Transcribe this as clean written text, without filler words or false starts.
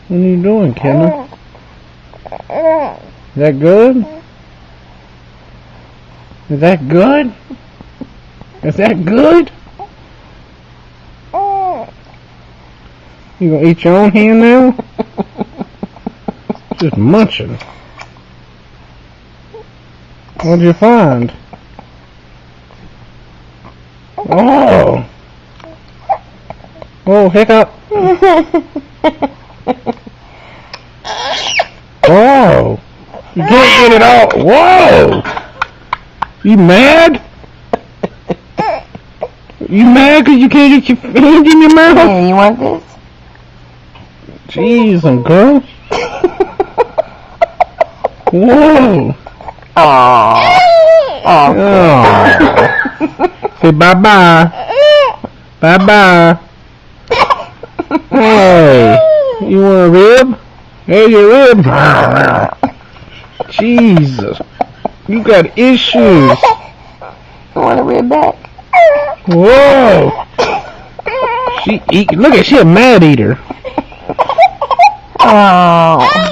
What are you doing, Kenna? Is that good? Is that good? Is that good? You gonna eat your own hand now? Just munching. What'd you find? Oh! Oh, hiccup! Whoa! You can't get it all. Whoa! You mad? You mad because you can't get your hand in your mouth? Yeah, you want this? Jeez, girl. Whoa! Aww. Oh. Say bye-bye. Bye-bye. Hey, you want a rib? Hey, your rib. Jesus. You got issues. You want a rib back? Whoa. She eat. Look at she a mad eater. Oh.